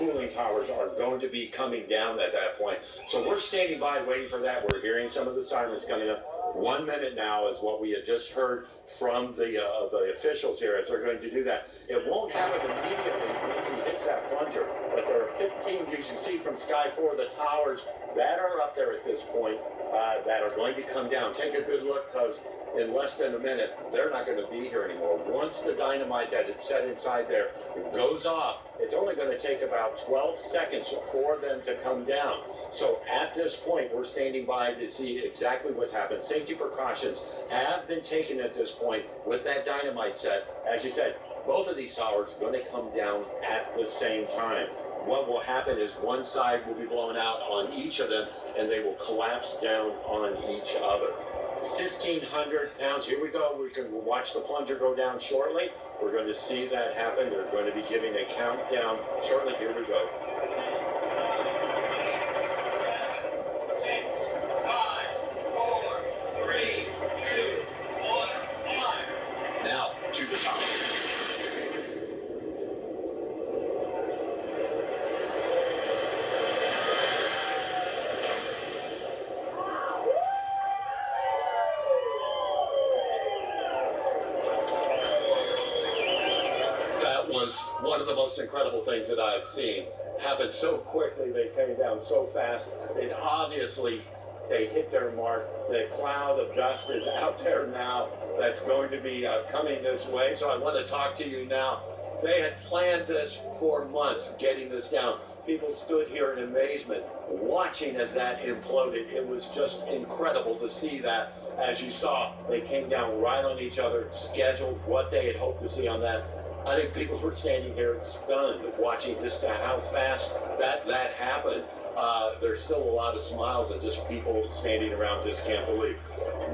cooling towers are going to be coming down at that point. So we're standing by waiting for that. We're hearing some of the sirens coming up. 1 minute now is what we had just heard from the officials here as they're going to do that. It won't happen immediately once he hits that plunger, but there are 15, you can see from Sky 4, the towers that are up there at this point that are going to come down. Take a good look, because in less than a minute, they're not going to be here anymore. Once the dynamite that is set inside there goes off, it's only going to take about 12 seconds for them to come down. So at this point, we're standing by to see exactly what happened. Safety precautions have been taken at this point with that dynamite set. As you said, both of these towers are going to come down at the same time. What will happen is one side will be blown out on each of them, and they will collapse down on each other. 1,500 pounds. Here we go. We can watch the plunger go down shortly. We're going to see that happen. They're going to be giving a countdown shortly. Here we go. 6, 5, 4, 3, 2, 1, 1. Now to the top. Was one of the most incredible things that I've seen. Happened so quickly, they came down so fast, and obviously they hit their mark. The cloud of dust is out there now that's going to be coming this way. So I want to talk to you now. They had planned this for months, getting this down. People stood here in amazement, watching as that imploded. It was just incredible to see that. As you saw, they came down right on each other, scheduled what they had hoped to see on that. I think people were standing here stunned, watching just how fast that happened. There's still a lot of smiles and just people standing around just can't believe.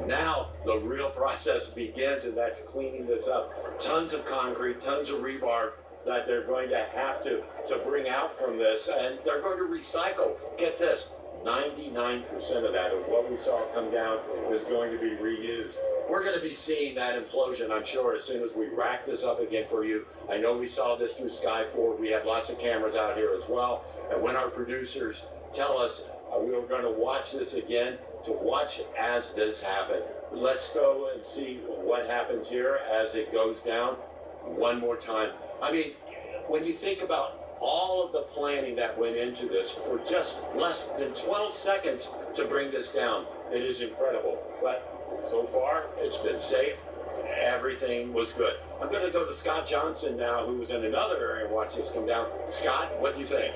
Now the real process begins, and that's cleaning this up. Tons of concrete, tons of rebar that they're going to have to bring out from this, and they're going to recycle. Get this. 99% of that, of what we saw come down, is going to be reused. We're going to be seeing that implosion, I'm sure, as soon as we rack this up again for you. I know we saw this through Sky 4. We have lots of cameras out here as well. And when our producers tell us we are going to watch this again, to watch as this happened. Let's go and see what happens here as it goes down one more time. I mean, when you think about all of the planning that went into this for just less than 12 seconds to bring this down, it is incredible. But so far, it's been safe. Everything was good. I'm going to go to Scott Johnson now, who was in another area and watch this come down. Scott, what do you think?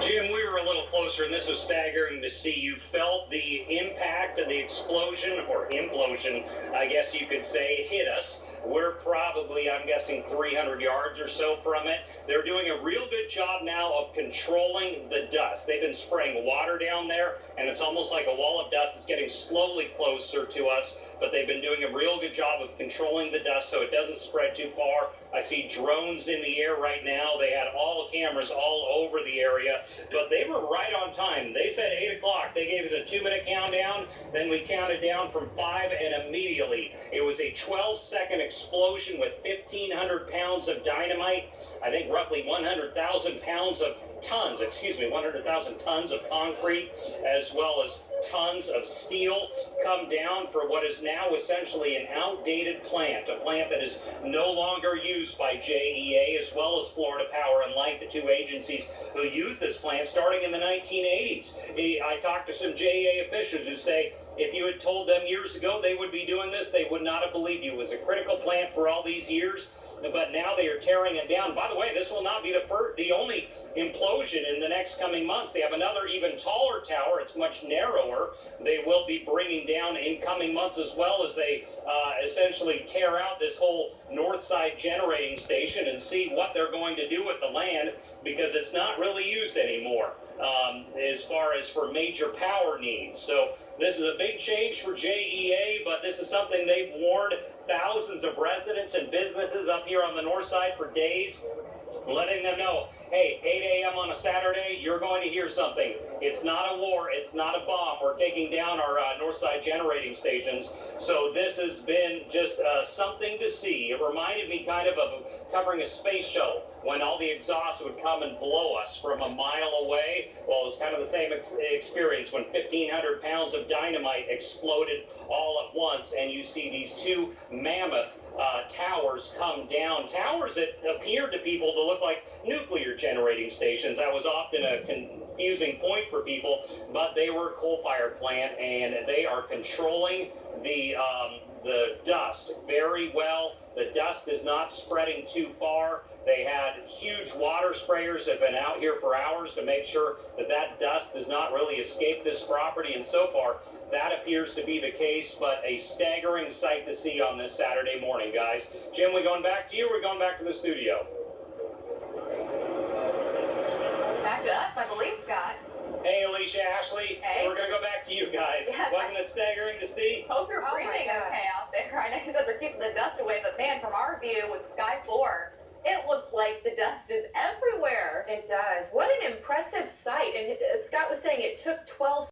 Jim, we were a little closer, and this was staggering to see. You felt the impact of the explosion, or implosion, I guess you could say, hit us. We're probably, I'm guessing, 300 yards or so from it. They're doing a real good job now of controlling the dust. They've been spraying water down there, and it's almost like a wall of dust is getting slowly closer to us, but they've been doing a real good job of controlling the dust so it doesn't spread too far. I see drones in the air right now. They had all the cameras all over the area, but they were right on time. They said 8 o'clock. They gave us a 2-minute countdown. Then we counted down from 5, and immediately it was a 12-second explosion with 1,500 pounds of dynamite. I think roughly 100,000 pounds of tons, 100,000 tons of concrete, as well as tons of steel come down for what is now essentially an outdated plant, a plant that is no longer used by JEA as well as Florida Power and Light, the two agencies who use this plant starting in the 1980s. I talked to some JEA officials who say if you had told them years ago they would be doing this, they would not have believed you. It was a critical plant for all these years, but now they are tearing it down. By the way, this will not be the only implosion in the next coming months. They have another even taller tower. It's much narrower. They will be bringing down in coming months, as well as they essentially tear out this whole north side generating station and see what they're going to do with the land, because it's not really used anymore as far as for major power needs. So this is a big change for JEA, but this is something they've warned thousands of residents and businesses up here on the north side for days, letting them know Hey, 8 a.m. on a Saturday, you're going to hear something. It's not a war. It's not a bomb. We're taking down our north side generating stations. So this has been just something to see. It reminded me kind of covering a space shuttle when all the exhaust would come and blow us from a mile away. Well, it was kind of the same experience when 1,500 pounds of dynamite exploded all at once, and you see these two mammoth towers come down. Towers that appeared to people to look like nuclear generating stations. That was often a confusing point for people, but they were a coal-fired plant, and they are controlling the dust very well. The dust is not spreading too far. They had huge water sprayers that have been out here for hours to make sure that that dust does not really escape this property, and so far that appears to be the case, but a staggering sight to see on this Saturday morning, guys. Jim, we going back to you or we going back to the studio? Back to us, I believe, Scott. Hey, Alicia, Ashley, Hey. we're going to go back to you guys. Yeah, Wasn't it staggering to see? Hope you're Oh my breathing gosh. okay out there. I know you said they're keeping the dust away, but man, from our view with Sky 4, it looks like the dust is everywhere. It does. What an impressive sight. And Scott was saying it took 12